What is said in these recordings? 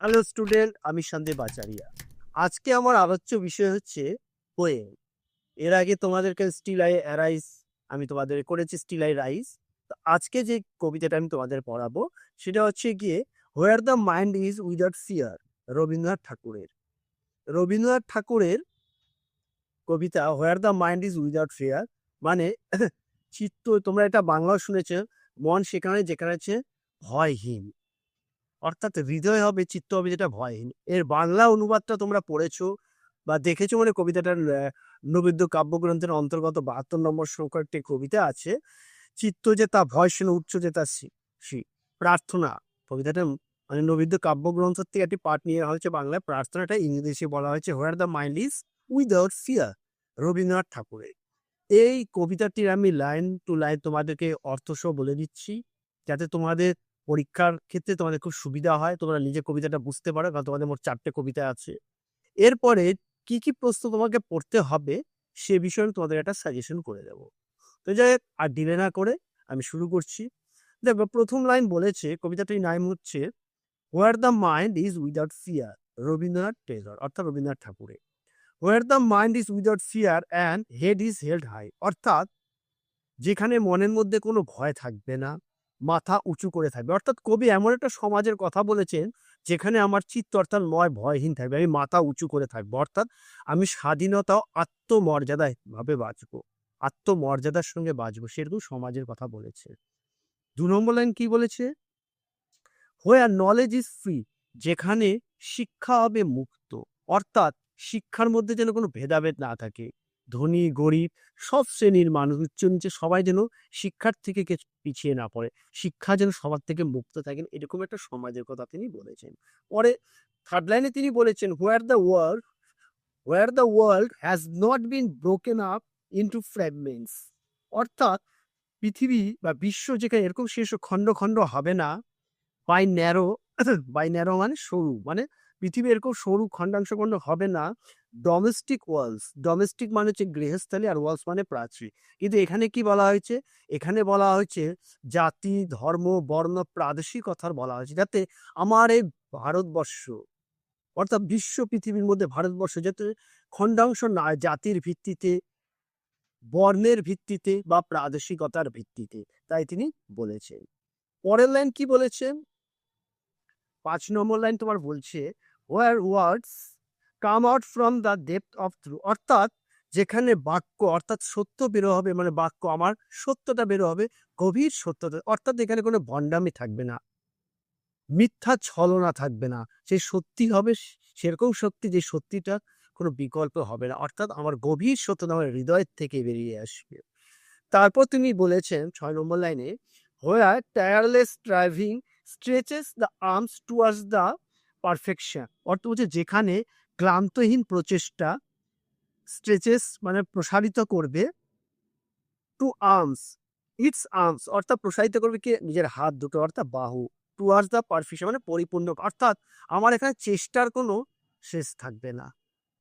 Hello student, আমি সন্দীপ আচারিয়া। আজকে আমার আলোচ্য বিষয় হচ্ছে পোয়েম। এর আগে তোমাদেরকে স্টিল আই অ্যারাইজ আমি তোমাদের করেছি স্টিল আই রাইজ। তো আজকে যে কবিতাটা আমি তোমাদের পড়াবো সেটা হচ্ছে গিয়ে where the mind is without fear, Rabindranath ঠাকুরের। রবীন্দ্রনাথ ঠাকুরের কবিতা where the mind is without fear, মানে চিত্ত, তোমরা এটা বাংলাও শুনেছো, মন সেখানে যেখানে আছে ভয়হীন, অর্থাৎ হৃদয় হবে চিত্ত হবে যেটা ভয়হীন। এর বাংলা অনুবাদটা তোমরা পড়েছো বা দেখেছো, মানে কবিতাটার নৈবেদ্য কাব্যগ্রন্থের অন্তর্গত ৭২ নম্বর সংখ্যার একটি কবিতা আছে, চিত্ত যে তা ভয় শুনে উচ্চ যে তা প্রার্থনা। কবিতাটা মানে নৈবেদ্য কাব্যগ্রন্থ থেকে একটি পাঠ নিয়ে হয়েছে বাংলায়, প্রার্থনাটা ইংরেজি বলা হয়েছে হোয়ার the mind is without fear, Rabindranath ঠাকুরের। এই কবিতাটির আমি লাইন টু লাইন তোমাদেরকে অর্থ সহ বলে দিচ্ছি, যাতে তোমাদের পরীক্ষার ক্ষেত্রে তোমাদের খুব সুবিধা হয়, তোমরা নিজে কবিতাটা বুঝতে পারো, কারণ তোমাদের মোট ৪টে কবিতা আছে। এরপরে কি কি প্রশ্ন তোমাকে পড়তে হবে সে বিষয়ে আমি তোমাদের একটা সাজেশন করে দেব। তো যাই হোক, আর ডিলে না করে আমি শুরু করছি। দেখো, প্রথম লাইন বলেছে, কবিতাটির নাম হচ্ছে where the mind is without fear, Rabindranath Tagore, অর্থাৎ রবীন্দ্রনাথ ঠাকুরের। Where the mind is without fear and head is held high, অর্থাৎ যেখানে মনের মধ্যে কোনো ভয় থাকবে না, মাথা উঁচু করে থাকবে। অর্থাৎ কবি এমন একটা সমাজের কথা বলেছেন যেখানে আমার চিত্ত অর্থাৎ ময় ভয়হীন থাকবে, আমি মাথা উঁচু করে থাকবো, অর্থাৎ আমি স্বাধীনতা ও আত্মমর্যাদায় ভাবে বাঁচবো, আত্মমর্যাদার সঙ্গে বাঁচবো, সেরকম সমাজের কথা বলেছে। ২ নম্বর লাইন কি বলেছে? হোয়ার নলেজ ইজ ফ্রি, যেখানে শিক্ষা হবে মুক্ত, অর্থাৎ শিক্ষার মধ্যে যেন কোনো ভেদাভেদ না থাকে, ধনী গরিব সব শ্রেণীর মানুষ, উচ্চ নিচে সবাই যেন শিক্ষার থেকে পিছিয়ে না পড়ে, শিক্ষা যেন সবার থেকে মুক্ত থাকেন, এরকম একটা সমাজের কথা তিনি বলেছেন। পরে থার্ড লাইনে তিনি বলেছেন where the world has not been broken up into fragments, অর্থাৎ পৃথিবী বা বিশ্ব যেখানে এরকম শেষ খণ্ড খণ্ড হবে না, বাই ন্যারো বাই ন্যারো মানে সরু, মানে পৃথিবী এরকম সরু খণ্ডাংশ খণ্ড হবে না। ডোমেস্টিক ওয়ালস, ডোমেস্টিক মানে হচ্ছে গৃহস্থালী, আর ওয়ালস মানে প্রাচীর। কিন্তু এখানে কি বলা হয়েছে? এখানে বলা হয়েছে জাতি ধর্ম বর্ণ প্রাদেশিকতার বলা হয়েছে, যাতে আমার এই ভারতবর্ষ অর্থাৎ বিশ্ব পৃথিবীর মধ্যে ভারতবর্ষ যাতে খণ্ডাংশ না হয় জাতির ভিত্তিতে, বর্ণের ভিত্তিতে বা প্রাদেশিকতার ভিত্তিতে, তাই তিনি বলেছেন। পরের লাইন কি বলেছেন? ৫ নম্বর লাইন তোমার বলছে where words come out from the depth of true, অর্থাৎ যেখানে বাক্য অর্থাৎ সত্য বেরো হবে, মানে বাক্য আমার সত্যটা বেরো হবে, গভীর সত্যতা, অর্থাৎ এখানে কোনো ভণ্ডামি থাকবে না, মিথ্যা ছলনা থাকবে না, সেই সত্যি হবে সেরকম সত্যি, যে সত্যিটা কোনো বিকল্প হবে না, অর্থাৎ আমার গভীর সত্যতা আমার হৃদয়ের থেকে বেরিয়ে আসবে। তারপর তিনি বলেছেন ৬ নম্বর লাইনে where tireless driving stretches the arms towards the perfection, অর্থ হচ্ছে যেখানে ক্লান্তহীন প্রচেষ্টা, স্ট্রেচেস মানে প্রসারিত করবে, টু আর্মস ইটস আর্মস অর্থাৎ প্রসারিত করবে কি নিজের হাত দুটো অর্থাৎ বাহু, টুয়ার্ডস দ্য পারফেকশন মানে পরিপূর্ণ, অর্থাৎ আমার এখানে চেষ্টার কোনো শেষ থাকবে না।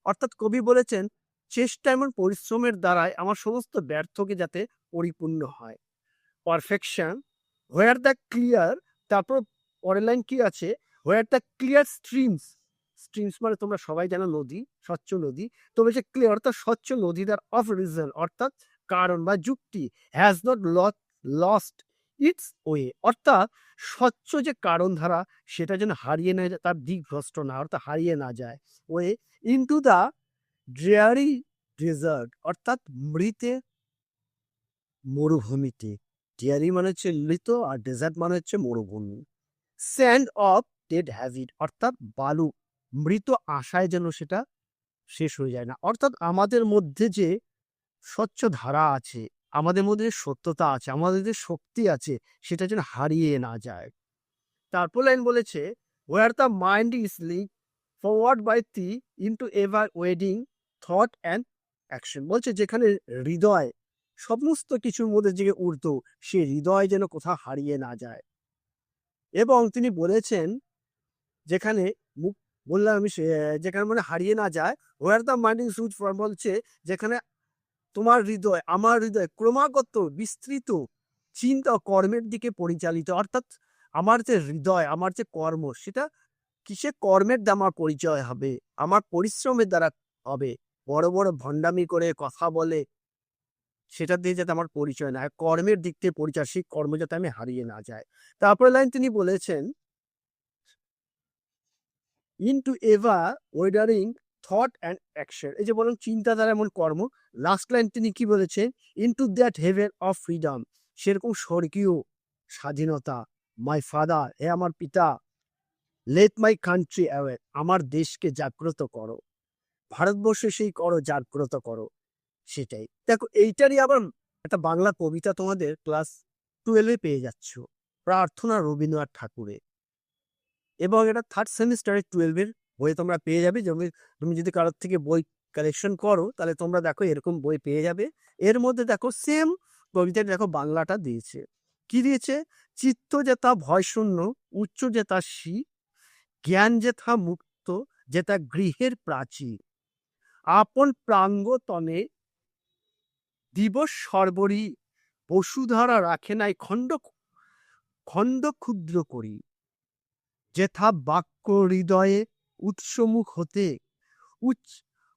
অর্থাৎ কবি বলেছেন চেষ্টা এবং পরিশ্রমের দ্বারাই আমার সমস্ত ব্যর্থকে যাতে পরিপূর্ণ হয়। পারফেকশন হোয়ার দ্য ক্লিয়ার, তারপর পরের লাইন কি আছে? Where the clear streams, streams মানে তোমরা সবাই জানো নদী, স্বচ্ছ নদী, তো বলছে ক্লিয়ার অর্থাৎ স্বচ্ছ নদী, তার অফ রিজন অর্থাৎ কারণ বা যুক্তি, has not lost its way, অর্থাৎ স্বচ্ছ যে কারণ ধারা সেটা যেন হারিয়ে না যায়, তার দিক ভ্রষ্ট না অর্থাৎ হারিয়ে না যায়, way into the dreary desert, অর্থাৎ মৃতে মরুভূমিতে, ডিয়ারি মানে হচ্ছে মৃত আর ডেজার্ট মানে হচ্ছে মরুভূমি। স্যান্ড অফ ডেড হ্যাবিট, অর্থাৎ বালু মৃত আশায় যেন সেটা শেষ হয়ে যায় না, অর্থাৎ আমাদের মধ্যে যে স্বচ্ছ ধারা আছে, আমাদের মধ্যে যে সত্যতা আছে, আমাদের যে শক্তি আছে, সেটা যেন হারিয়ে না যায়। তারপর লাইন বলেছে where the mind is led forward by thee into ever widening thought and action, বলছে যেখানে হৃদয় সমস্ত কিছুর মধ্যে যে উঠত, সে হৃদয় যেন কোথাও হারিয়ে না যায়। এবং তিনি বলেছেন যেখানে মুখ বললাম আমি যেখানে মানে হারিয়ে না যায়, where the mind is sweet for, বলছে যেখানে তোমার হৃদয় আমার হৃদয় ক্রমাগত বিস্তৃত চিন্তা ও কর্মের দিকে পরিচালিত, অর্থাৎ আমার যে হৃদয় আমার যে কর্ম সেটা কিসে কর্মের দ্বারা আমার পরিচয় হবে, আমার পরিশ্রমের দ্বারা হবে। বড় বড় ভণ্ডামি করে কথা বলে সেটা দিয়ে যাতে আমার পরিচয় না হয়, কর্মের দিক থেকে পরিচয়, সেই কর্ম যাতে আমি হারিয়ে না যাই। তারপরে লাইন তিনি বলেছেন, into ever Wuthering thought and action. এই যে বলুন চিন্তাধারা এমন কর্ম। লাস্ট লাইন তিনি কি বলেছেন, into that haven of freedom, সেরকম স্বর্গীয় স্বাধীনতা। মাই ফাদার, হে আমার পিতা, লেট মাই কান্ট্রি অ্যাওয়েক, আমার দেশকে জাগ্রত করো, ভারতবর্ষে সেই করো, জাগ্রত করো। সেটাই দেখো, এইটারই আবার একটা বাংলা কবিতা তোমাদের ক্লাস 12-এ পেয়ে যাচ্ছ, প্রার্থনা রবীন্দ্রনাথ ঠাকুরের। এবং এটা থার্ড সেমিস্টারের 12-এর বই তোমরা পেয়ে যাবে। তুমি যদি কারোর থেকে বই কালেকশন করো তাহলে তোমরা দেখো এরকম বই পেয়ে যাবে। এর মধ্যে দেখো সেম কবিতাটা দেখো বাংলাটা দিয়েছে। কি দিয়েছে, চিত্ত যেথা ভয় শূন্য, উচ্চ যেথা শী, জ্ঞান যেথা মুক্ত, যেথা গৃহের প্রাচীর, আপন প্রাঙ্গতনে দিবস সর্বরি, বসুধারা রাখে নাই খণ্ড খণ্ড ক্ষুদ্র করি, যেথা বাক্য হৃদয়ে উৎসমুখ হতে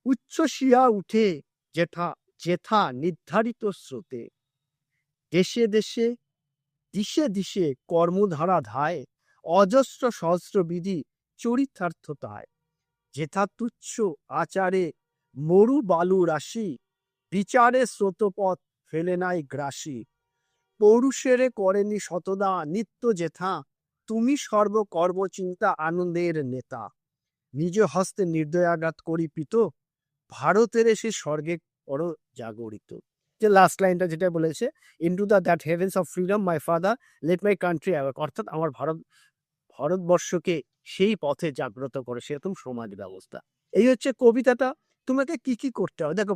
উচ্ছ্বসিয়া উঠে, যেথা যেথা নির্ধারিত স্রোতে, দেশে দেশে দিশে দিশে কর্মধারা ধায়, অজস্র সহস্র বিধি চরিতার্থতায়, যেথা তুচ্ছ আচারে মরু বালু রাশি, বিচারে স্রোতপথ ফেলে নাই গ্রাসী, পৌরুষেরে করেনি শতদা নিত্য যেথা, তুমি সর্বকর্ম চিন্তা আনন্দের নেতা, নিজ হস্তে নির্দয়াঘাত করি পিত, ভারতের এসে স্বর্গে পর জাগরিত। যে লাস্ট লাইনটা যেটা বলেছে, into that heavens of freedom my father, late my country awake, অর্থাৎ আমার ভারতবর্ষকে সেই পথে জাগ্রত করে, সেরকম সমাজ ব্যবস্থা। এই হচ্ছে কবিতাটা। তোমাকে কি কি করতে হবে দেখো,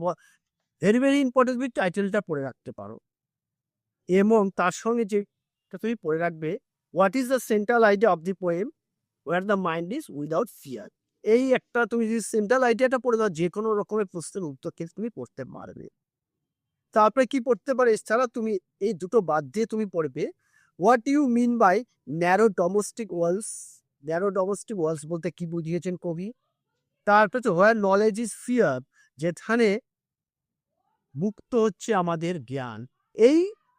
ভেরি ভেরি ইম্পর্টেন্ট, টাইটেলটা পড়ে রাখতে পারো, এবং তার সঙ্গে যেটা তুমি পড়ে রাখবে, what is the central idea of the poem, where the mind is without fear. এই একটা তুমি যদি সেন্ট্রাল আইডিয়াটা পড়ে দাও, যে কোনো রকমের প্রশ্নের উত্তর কিন্তু তুমি পড়তে পারবে। তারপরে কি পড়তে পারে, এছাড়া তুমি এই দুটো বাদ দিয়ে তুমি পড়বে, what you mean by narrow domestic walls. Narrow domestic walls বলতে কি বুঝিয়েছেন কবি। তারপরে তো হোয়ার নলেজ ইজ ফিয়ার, যেখানে মুক্ত হচ্ছে আমাদের জ্ঞান। এই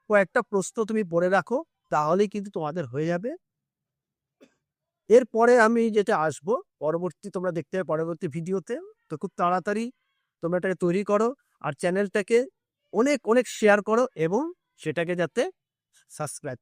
কয়েকটা প্রশ্ন তুমি পড়ে রাখো, তাহলেই কিন্তু তোমাদের হয়ে যাবে। এরপরে আমি যেটা আসবো পরবর্তী, তোমরা দেখতে হবে পরবর্তী ভিডিওতে। তো খুব তাড়াতাড়ি তোমরা এটাকে তৈরি করো, আর চ্যানেলটাকে অনেক অনেক শেয়ার করো, এবং সেটাকে যাতে সাবস্ক্রাইব